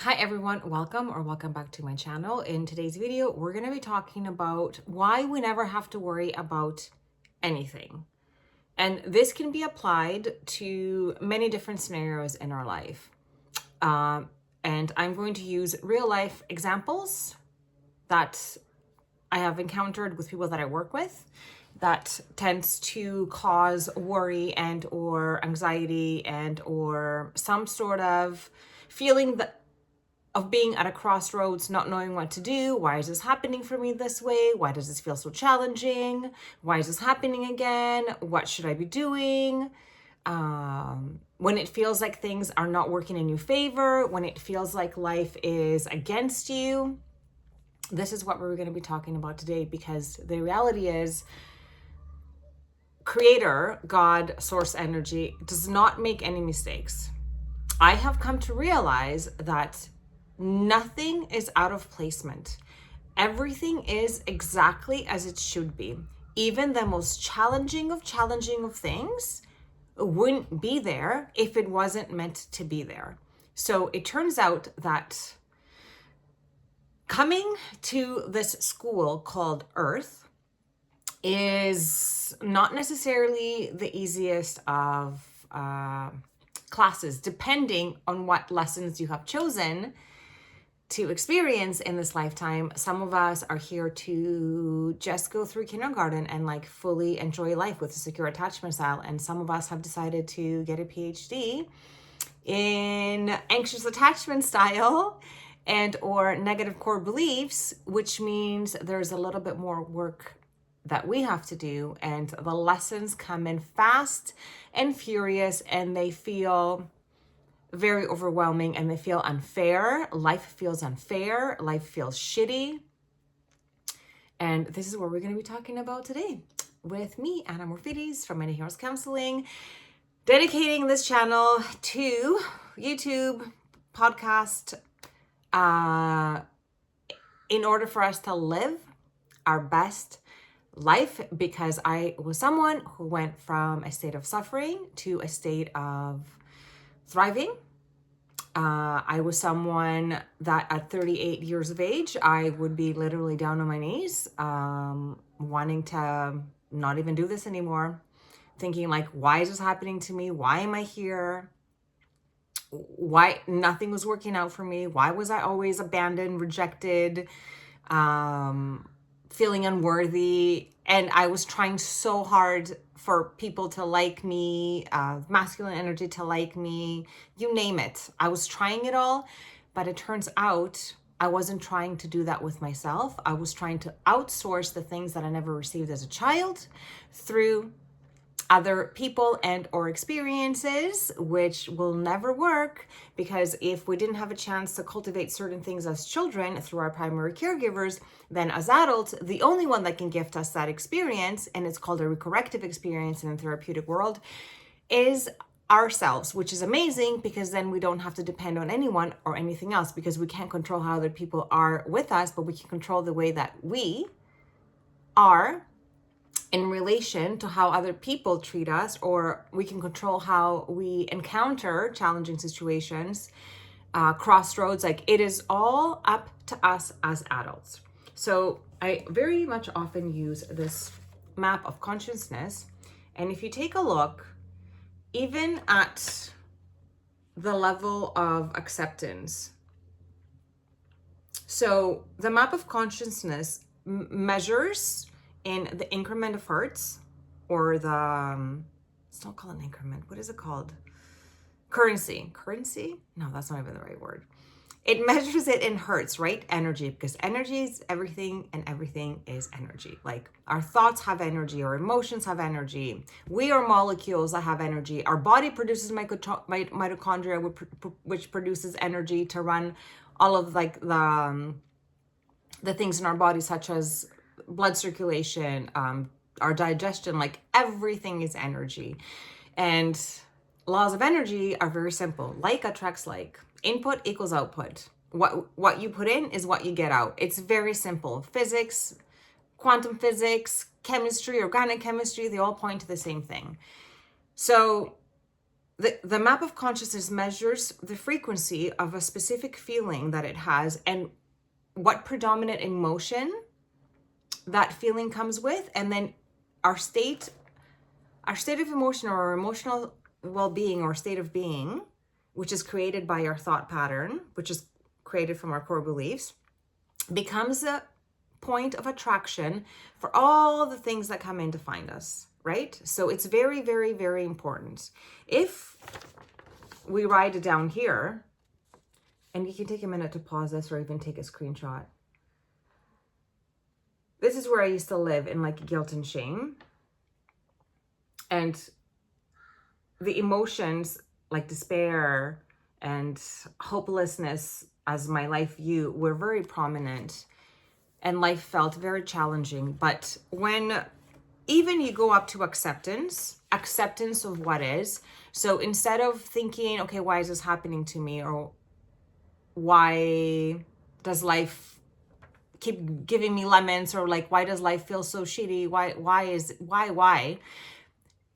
Hi everyone, welcome back to my channel. In today's video, we're going to be talking about why we never have to worry about anything. And this can be applied to many different scenarios in our life. And I'm going to use real life examples that I have encountered with people that I work with that tends to cause worry and or anxiety and or some sort of feeling that of being at a crossroads, not knowing what to do. Why is this happening for me this way? Why does this feel so challenging? Why is this happening again? What should I be doing? When it feels like things are not working in your favor, when it feels like life is against you, this is what we're going to be talking about today, because the reality is Creator, God, Source Energy does not make any mistakes. I have come to realize that nothing is out of placement. Everything is exactly as it should be. Even the most challenging of things wouldn't be there if it wasn't meant to be there. So it turns out that coming to this school called Earth is not necessarily the easiest of classes, depending on what lessons you have chosen to experience in this lifetime. Some of us are here to just go through kindergarten and like fully enjoy life with a secure attachment style. And some of us have decided to get a PhD in anxious attachment style and or negative core beliefs, which means there's a little bit more work that we have to do. And the lessons come in fast and furious, and they feel very overwhelming, and they feel unfair. Life feels unfair. Life feels shitty. And this is what we're going to be talking about today with me, Anna Morfides from Many Heroes Counseling, dedicating this channel to YouTube, podcast, in order for us to live our best life, because I was someone who went from a state of suffering to a state of thriving. I was someone that at 38 years of age, I would be literally down on my knees, wanting to not even do this anymore, thinking like, why is this happening to me? Why am I here? Why nothing was working out for me? Why was I always abandoned, rejected, feeling unworthy? And I was trying so hard for people to like me, masculine energy to like me, you name it. I was trying it all, but it turns out I wasn't trying to do that with myself. I was trying to outsource the things that I never received as a child through other people and or experiences, which will never work, because if we didn't have a chance to cultivate certain things as children through our primary caregivers, then as adults, the only one that can gift us that experience, and it's called a recorrective experience in the therapeutic world, is ourselves, which is amazing, because then we don't have to depend on anyone or anything else, because we can't control how other people are with us, but we can control the way that we are in relation to how other people treat us, or we can control how we encounter challenging situations, crossroads. Like, it is all up to us as adults. So I very much often use this map of consciousness. And if you take a look, even at the level of acceptance, so the map of consciousness measures in the increment of hertz, or the, it's not called an increment. What is it called? Currency. No, that's not even the right word. It measures it in hertz, right? Energy, because energy is everything and everything is energy. Like, our thoughts have energy, our emotions have energy. We are molecules that have energy. Our body produces mitochondria, which produces energy to run all of like the things in our body, such as blood circulation, our digestion. Like, everything is energy. And laws of energy are very simple. Like attracts like. Input equals output. What you put in is what you get out. It's very simple. Physics, quantum physics, chemistry, organic chemistry, they all point to the same thing. So the map of consciousness measures the frequency of a specific feeling that it has and what predominant emotion that feeling comes with, and then our state of emotion, or our emotional well-being or state of being, which is created by our thought pattern, which is created from our core beliefs, becomes a point of attraction for all the things that come in to find us, right? So it's very, very, very important. If we write it down here, and you can take a minute to pause this or even take a screenshot. This is where I used to live, in like guilt and shame. And the emotions like despair and hopelessness as my life view were very prominent, and life felt very challenging. But when even you go up to acceptance of what is, so instead of thinking, okay, why is this happening to me? Or why does life keep giving me lemons? Or like, why does life feel so shitty? Why?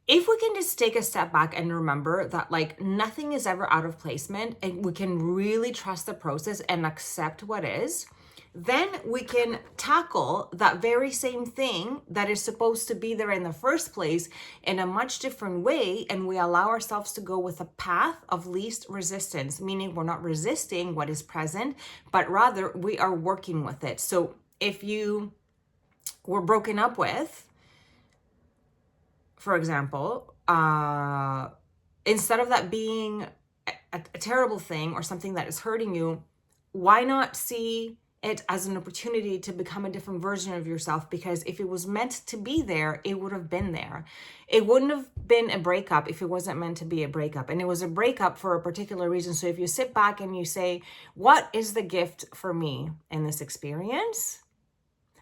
If we can just take a step back and remember that like nothing is ever out of placement, and we can really trust the process and accept what is, then we can tackle that very same thing that is supposed to be there in the first place in a much different way. And we allow ourselves to go with a path of least resistance, meaning we're not resisting what is present, but rather we are working with it. So if you were broken up with, for example, instead of that being a terrible thing or something that is hurting you, why not see it as an opportunity to become a different version of yourself? Because if it was meant to be there, it would have been there. It wouldn't have been a breakup if it wasn't meant to be a breakup. And it was a breakup for a particular reason. So if you sit back and you say, what is the gift for me in this experience?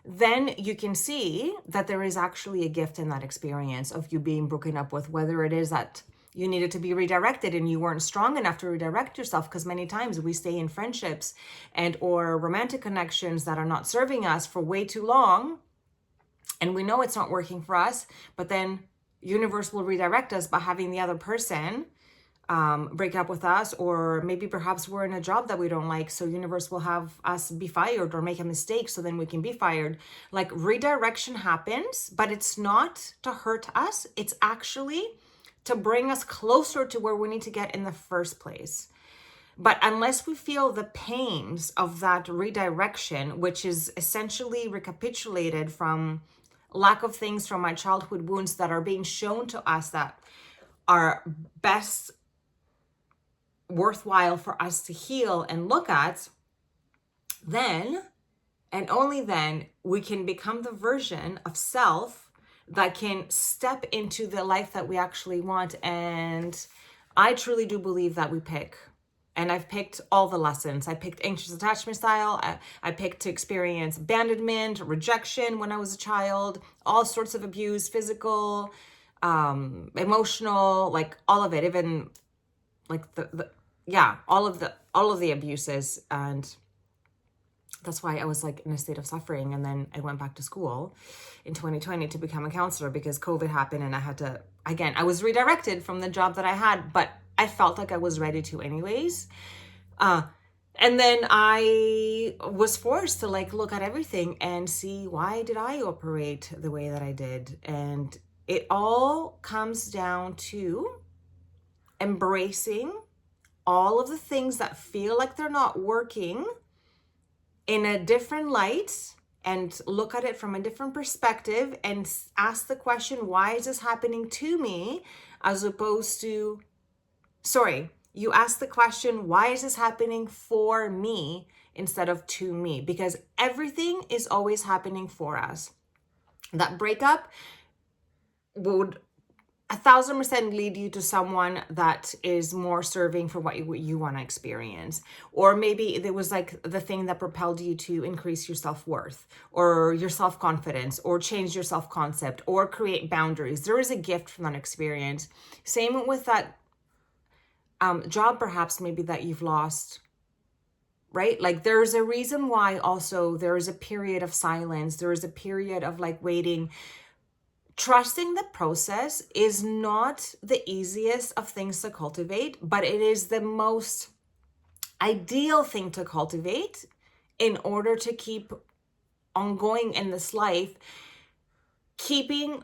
Then you can see that there is actually a gift in that experience of you being broken up with, whether it is that you needed to be redirected and you weren't strong enough to redirect yourself, because many times we stay in friendships and or romantic connections that are not serving us for way too long, and we know it's not working for us, but then universe will redirect us by having the other person break up with us, or maybe perhaps we're in a job that we don't like, so universe will have us be fired or make a mistake so then we can be fired. Like, redirection happens, but it's not to hurt us, it's actually to bring us closer to where we need to get in the first place. But unless we feel the pains of that redirection, which is essentially recapitulated from lack of things from my childhood wounds that are being shown to us that are best worthwhile for us to heal and look at, then and only then we can become the version of self that can step into the life that we actually want. And I truly do believe that we pick. And I've picked all the lessons. I picked anxious attachment style. I picked to experience abandonment, rejection when I was a child, all sorts of abuse, physical, emotional, like all of it, even like all of the abuses. And that's why I was like in a state of suffering. And then I went back to school in 2020 to become a counselor because COVID happened, and I had to, again, I was redirected from the job that I had, but I felt like I was ready to anyways. And then I was forced to like look at everything and see, why did I operate the way that I did? And it all comes down to embracing all of the things that feel like they're not working in a different light, and look at it from a different perspective and ask the question, why is this happening to me? As opposed to, you ask the question, why is this happening for me instead of to me? Because everything is always happening for us. That breakup would 1,000% lead you to someone that is more serving for what you want to experience. Or maybe it was like the thing that propelled you to increase your self-worth or your self-confidence or change your self-concept or create boundaries. There is a gift from that experience. Same with that job, perhaps maybe that you've lost, right? Like, there's a reason why also there is a period of silence. There is a period of like waiting trusting the process is not the easiest of things to cultivate, but it is the most ideal thing to cultivate in order to keep ongoing in this life, keeping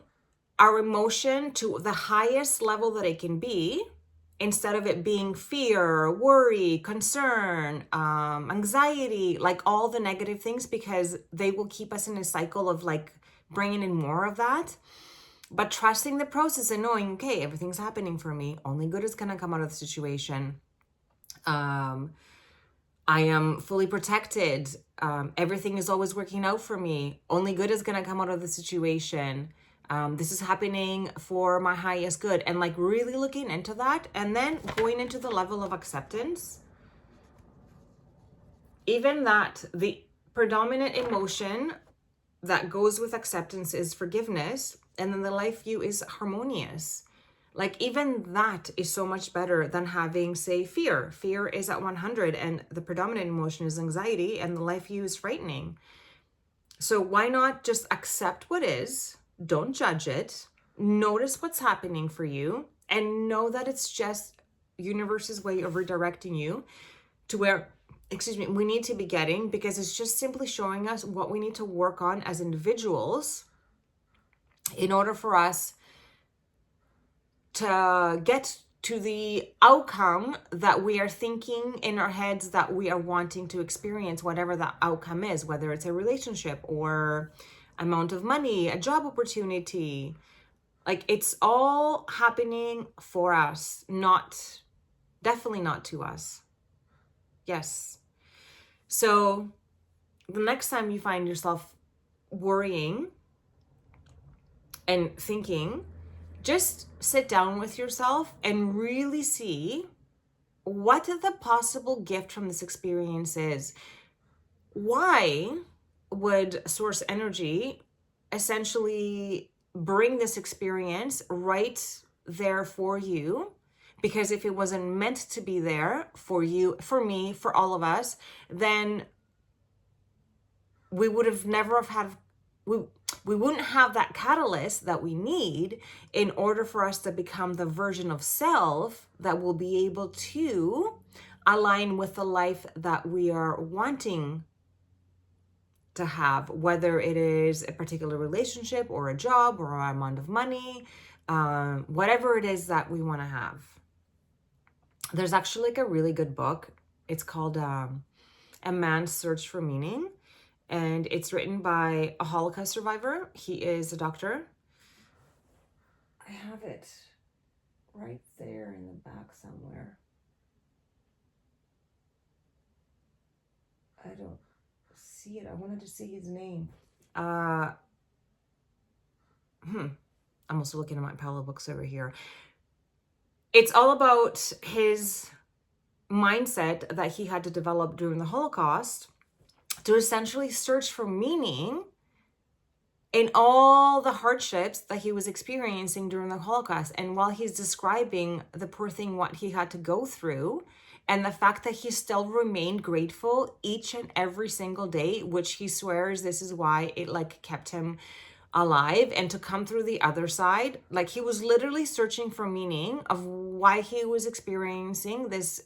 our emotion to the highest level that it can be, instead of it being fear, worry, concern, anxiety, like all the negative things, because they will keep us in a cycle of like bringing in more of that. But trusting the process and knowing, okay, everything's happening for me. Only good is going to come out of the situation. I am fully protected. Everything is always working out for me. Only good is going to come out of the situation. This is happening for my highest good. And like really looking into that, and then going into the level of acceptance. Even that, the predominant emotion that goes with acceptance is forgiveness. And then the life view is harmonious. Like even that is so much better than having, say, fear. Fear is at 100 and the predominant emotion is anxiety and the life view is frightening. So why not just accept what is, don't judge it, notice what's happening for you, and know that it's just universe's way of redirecting you to where, we need to be getting, because it's just simply showing us what we need to work on as individuals in order for us to get to the outcome that we are thinking in our heads that we are wanting to experience, whatever that outcome is, whether it's a relationship or amount of money, a job opportunity. Like it's all happening for us, definitely not to us. Yes. So the next time you find yourself worrying and thinking, just sit down with yourself and really see what the possible gift from this experience is. Why would source energy essentially bring this experience right there for you? Because if it wasn't meant to be there for you, for me, for all of us, then we would have never have had, we wouldn't have that catalyst that we need in order for us to become the version of self that will be able to align with the life that we are wanting to have, whether it is a particular relationship or a job or an amount of money, whatever it is that we want to have. There's actually like a really good book. It's called A Man's Search for Meaning. And it's written by a Holocaust survivor. He is a doctor. I have it right there in the back somewhere. I don't see it. I wanted to see his name. I'm also looking at my pile of books over here. It's all about his mindset that he had to develop during the Holocaust to essentially search for meaning in all the hardships that he was experiencing during the Holocaust. And while he's describing the poor thing, what he had to go through, and the fact that he still remained grateful each and every single day, which he swears this is why it like kept him alive, and to come through the other side, like he was literally searching for meaning of why he was experiencing this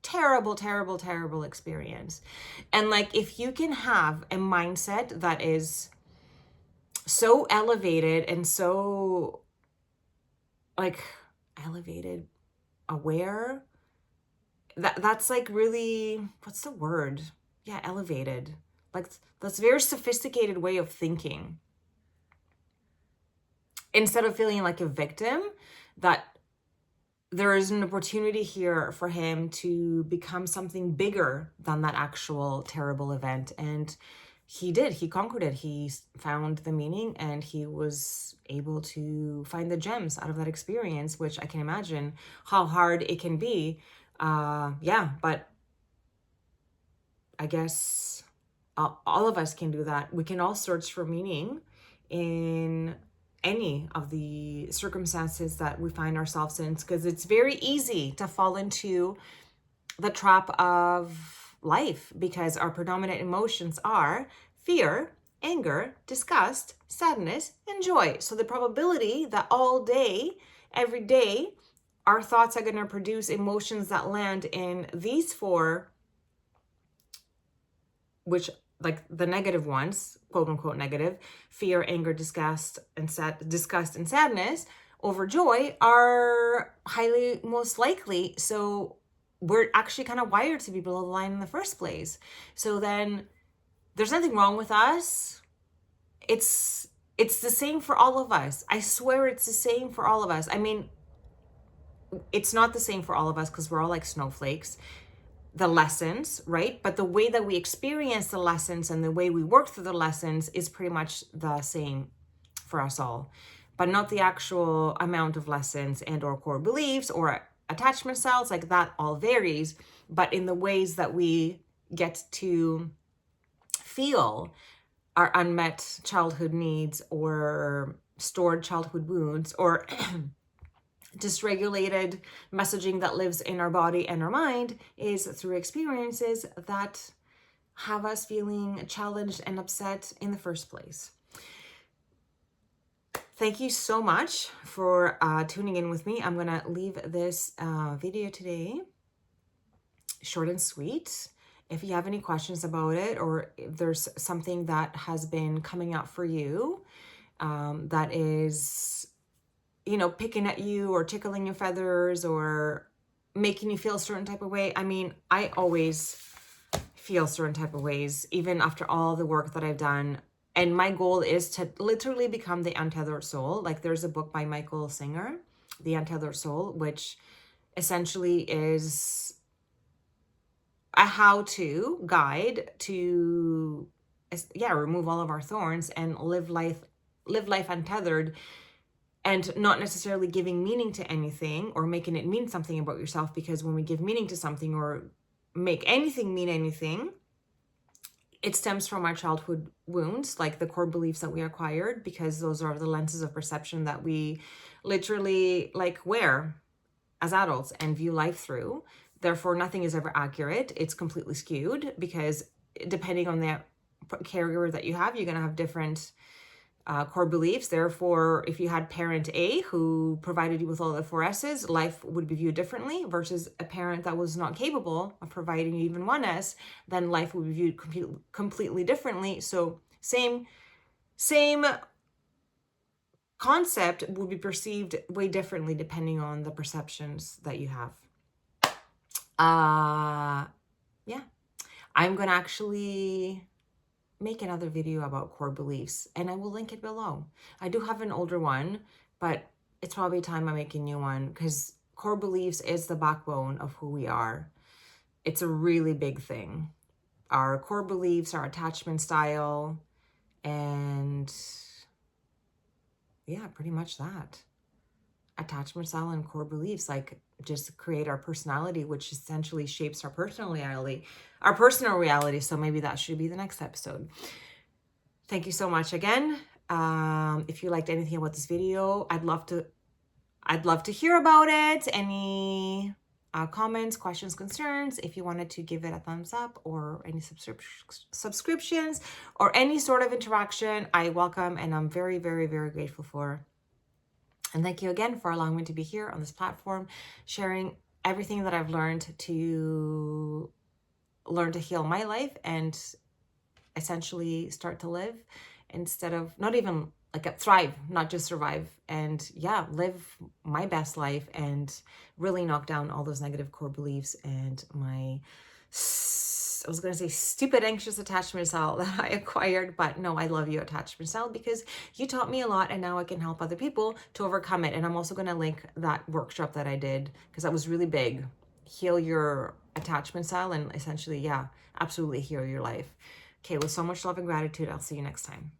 terrible, terrible, terrible experience. And like, if you can have a mindset that is so elevated and so like elevated, aware, that's like really, what's the word? Yeah, elevated. Like that's a very sophisticated way of thinking. Instead of feeling like a victim, that there is an opportunity here for him to become something bigger than that actual terrible event. And he did, he conquered it. He found the meaning and he was able to find the gems out of that experience, which I can imagine how hard it can be. Yeah, but I guess all of us can do that. We can all search for meaning in any of the circumstances that we find ourselves in, because it's very easy to fall into the trap of life, because our predominant emotions are fear, anger, disgust, sadness, and joy. So the probability that all day, every day, our thoughts are going to produce emotions that land in these four, which like the negative ones, quote unquote negative, fear, anger, disgust, and sadness over joy are highly most likely. So we're actually kind of wired to be below the line in the first place. So then there's nothing wrong with us. It's the same for all of us. I swear it's the same for all of us. I mean, it's not the same for all of us because we're all like snowflakes, the lessons, right? But the way that we experience the lessons and the way we work through the lessons is pretty much the same for us all, but not the actual amount of lessons and or core beliefs or attachment styles. Like that all varies, but in the ways that we get to feel our unmet childhood needs or stored childhood wounds or dysregulated messaging that lives in our body and our mind is through experiences that have us feeling challenged and upset in the first place. Thank you so much for tuning in with me. I'm gonna leave this video today short and sweet. If you have any questions about it, or if there's something that has been coming up for you that is, you know, picking at you or tickling your feathers or making you feel a certain type of way. I mean, I always feel certain type of ways, even after all the work that I've done. And my goal is to literally become the untethered soul. Like there's a book by Michael Singer, The Untethered Soul, which essentially is a how-to guide to, remove all of our thorns and live life untethered, and not necessarily giving meaning to anything or making it mean something about yourself. Because when we give meaning to something or make anything mean anything, it stems from our childhood wounds, like the core beliefs that we acquired, because those are the lenses of perception that we literally like wear as adults and view life through. Therefore, nothing is ever accurate. It's completely skewed because depending on the caregiver that you have, you're going to have different core beliefs. Therefore, if you had parent A who provided you with all the 4 S's, life would be viewed differently, versus a parent that was not capable of providing you even 1 S, then life would be viewed completely differently. So same concept would be perceived way differently depending on the perceptions that you have. Yeah, I'm gonna actually make another video about core beliefs and I will link it below. I do have an older one, but it's probably time I make a new one because core beliefs is the backbone of who we are. It's a really big thing. Our core beliefs, our attachment style, and yeah, pretty much that. Attachment style and core beliefs like just create our personality, which essentially shapes our personal reality. So maybe that should be the next episode. Thank you so much again. If you liked anything about this video, I'd love to hear about it. Any comments, questions, concerns, if you wanted to give it a thumbs up or any subscriptions or any sort of interaction, I welcome and I'm very, very, very grateful for. And thank you again for allowing me to be here on this platform, sharing everything that I've learned to heal my life and essentially start to live instead of not even like thrive, not just survive, and yeah, live my best life and really knock down all those negative core beliefs and my, I was going to say stupid anxious attachment style that I acquired, but no, I love you attachment style because you taught me a lot and now I can help other people to overcome it. And I'm also going to link that workshop that I did because that was really big. Heal your attachment style and essentially, yeah, absolutely heal your life. Okay, with so much love and gratitude, I'll see you next time.